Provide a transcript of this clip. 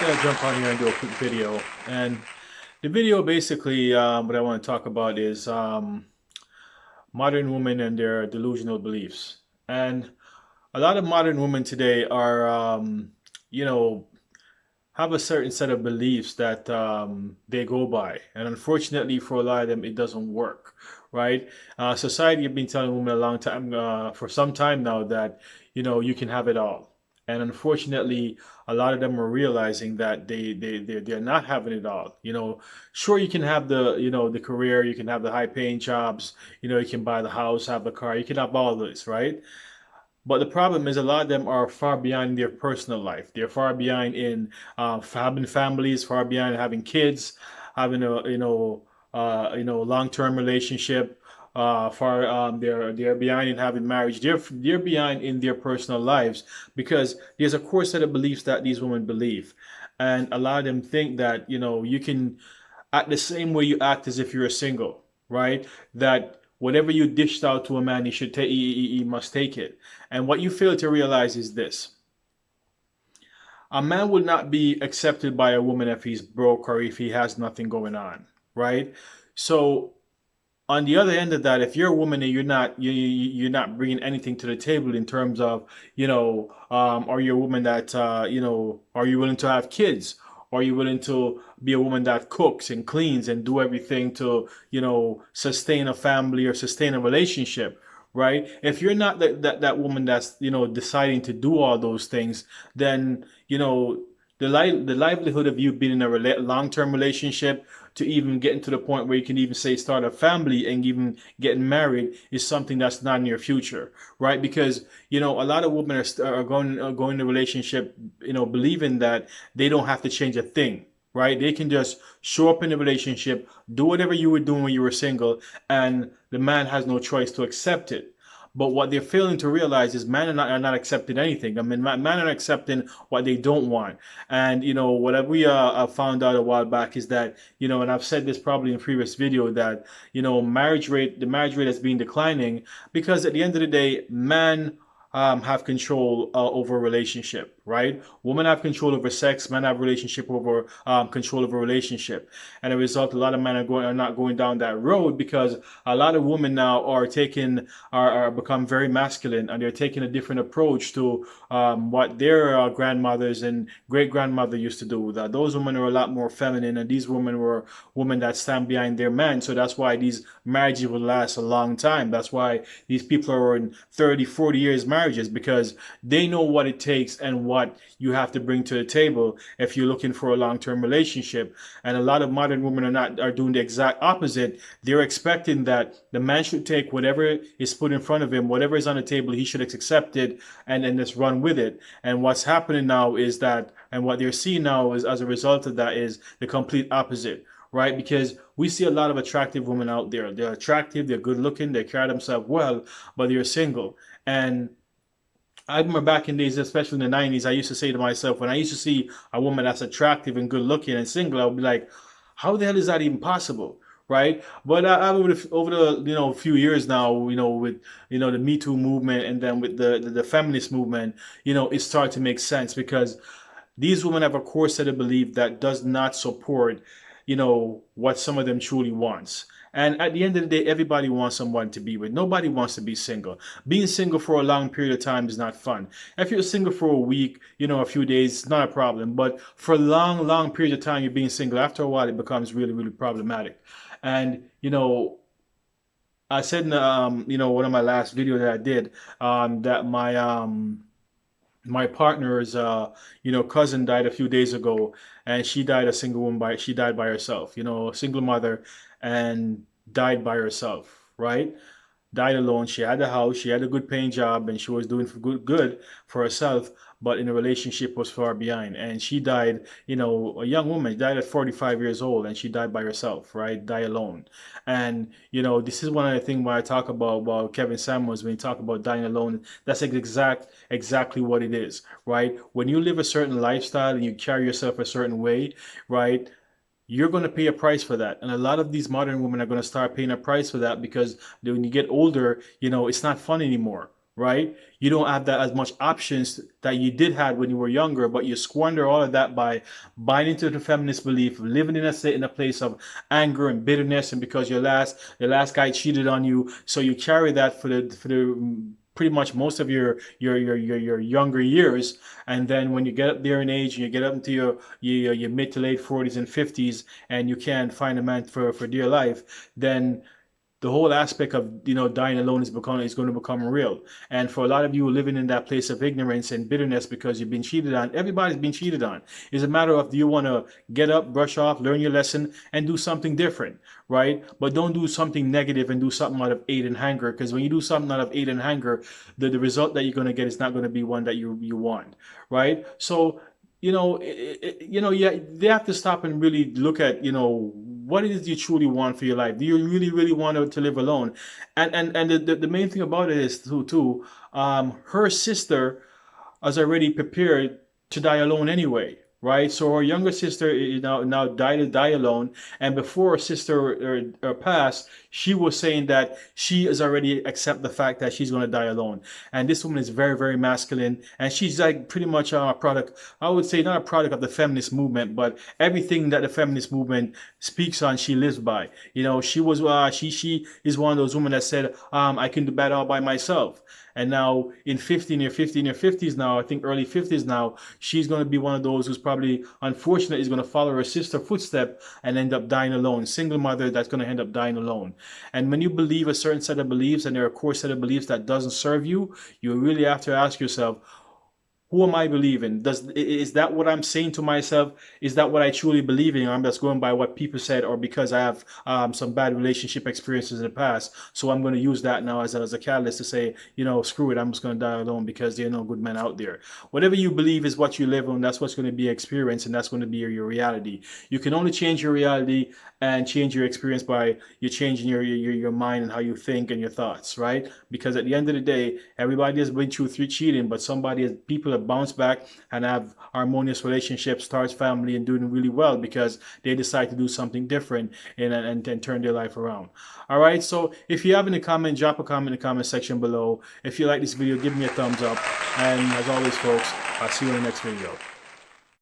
Jump on here and do a quick video. And the video basically, what I want to talk about is modern women and their delusional beliefs. And a lot of modern women today are, you know, have a certain set of beliefs that they go by. And unfortunately, for a lot of them, it doesn't work, right? Society have been telling women a long time, for some time now, that, you can have it all. And unfortunately, a lot of them are realizing that they're not having it all. Sure, you can have the career, you can have the high paying jobs, you can buy the house, have the car, you can have all this, right? But the problem is a lot of them are far behind their personal life. They're far behind in having families, far behind having kids, having a long-term relationship. Far they're behind in having marriage. They're behind in their personal lives because there's a core set of beliefs that these women believe, and a lot of them think that you can act the same way you act as if you're single, right? That whatever you dished out to a man, he should take. He must take it. And what you fail to realize is this: a man will not be accepted by a woman if he's broke or if he has nothing going on, right? So on the other end of that, if you're a woman and you're not bringing anything to the table in terms of are you a woman that are you willing to have kids? Are you willing to be a woman that cooks and cleans and do everything to sustain a family or sustain a relationship? Right? If you're not that woman that's deciding to do all those things, then the livelihood of you being in a long-term relationship to even getting to the point where you can even say start a family and even getting married is something that's not in your future, right? Because a lot of women are going to relationship, believing that they don't have to change a thing, right? They can just show up in the relationship, do whatever you were doing when you were single, and the man has no choice to accept it. But what they're failing to realize is men are not accepting anything. I mean, men are accepting what they don't want. And, what we found out a while back is that, and I've said this probably in previous video, that, the marriage rate has been declining because at the end of the day, men have control over a relationship, right? Women have control over sex, men have relationship over control over relationship. And as a result, a lot of men are not going down that road because a lot of women now are become very masculine, and they're taking a different approach to what their grandmothers and great grandmother used to do. That those women are a lot more feminine, and these women were women that stand behind their men. So that's why these marriages will last a long time. That's why these people are in 30, 40 years marriages, because they know what it takes and what you have to bring to the table if you're looking for a long-term relationship. And a lot of modern women are doing the exact opposite. They're expecting that the man should take whatever is put in front of him, whatever is on the table, he should accept it and just run with it. And what's happening now is that, and what they're seeing now is as a result of that is the complete opposite, right? Because we see a lot of attractive women out there. They're attractive, they're good looking, they carry themselves well, but they're single. And I remember back in days, especially in the 90s, I used to say to myself, when I used to see a woman that's attractive and good looking and single, I would be like, how the hell is that even possible? Right? But over the few years now, with the Me Too movement, and then with the feminist movement, it started to make sense because these women have a core set of belief that does not support what some of them truly wants. And at the end of the day, everybody wants someone to be with. Nobody wants to be single. Being single for a long period of time is not fun. If you're single for a week, a few days, it's not a problem. But for a long, long period of time, you're being single. After a while, it becomes really, really problematic. And, I said in one of my last videos that I did, that my partner's cousin died a few days ago, and she died a single woman by she died by herself, a single mother, and died by herself, right? Died alone. She had a house, she had a good paying job, and she was doing for good for herself, but in a relationship was far behind. And she died, a young woman, died at 45 years old, and she died by herself, right? Die alone. And this is one of the things when I talk about Kevin Samuels, when he talk about dying alone, that's exactly what it is, right? When you live a certain lifestyle and you carry yourself a certain way, right? You're going to pay a price for that. And a lot of these modern women are going to start paying a price for that because when you get older, it's not fun anymore, right? You don't have that as much options that you did have when you were younger, but you squander all of that by buying into the feminist belief, living in a place of anger and bitterness, and because your last guy cheated on you, so you carry that for the pretty much most of your younger years. And then when you get up there in age and you get up into your mid to late 40s and 50s, and you can't find a man for dear life, then the whole aspect of dying alone is going to become real. And for a lot of you living in that place of ignorance and bitterness because you've been cheated on, everybody's been cheated on. It's a matter of, do you want to get up, brush off, learn your lesson, and do something different, right? But don't do something negative and do something out of hate and anger, because when you do something out of hate and anger, the result that you're going to get is not going to be one that you want, right? So yeah, they have to stop and really look at, what it is you truly want for your life. Do you really, really want to live alone? And the main thing about it is too, her sister has already prepared to die alone anyway, right? So her younger sister now died to die alone, and before her sister passed, she was saying that she has already accept the fact that she's going to die alone. And this woman is very, very masculine, and she's like pretty much a product. I would say not a product of the feminist movement, but everything that the feminist movement speaks on, she lives by. She was she is one of those women that said, I can do that all by myself. And now in 50s now, I think early 50s now, she's going to be one of those who's probably, unfortunately, is going to follow her sister's footstep and end up dying alone. Single mother that's going to end up dying alone. And when you believe a certain set of beliefs and there are a core set of beliefs that doesn't serve you, you really have to ask yourself, who am I believing? Is that what I'm saying to myself? Is that what I truly believe in? I'm just going by what people said, or because I have some bad relationship experiences in the past. So I'm going to use that now as a catalyst to say, screw it, I'm just going to die alone because there are no good men out there. Whatever you believe is what you live on. That's what's going to be your experience, and that's going to be your reality. You can only change your reality and change your experience by you changing your mind and how you think and your thoughts, right? Because at the end of the day, everybody has been through cheating, but people have bounced back and have harmonious relationships, starts family, and doing really well because they decide to do something different and turn their life around. All right, so if you have any comment, drop a comment in the comment section below. If you like this video, give me a thumbs up. And as always, folks, I'll see you in the next video.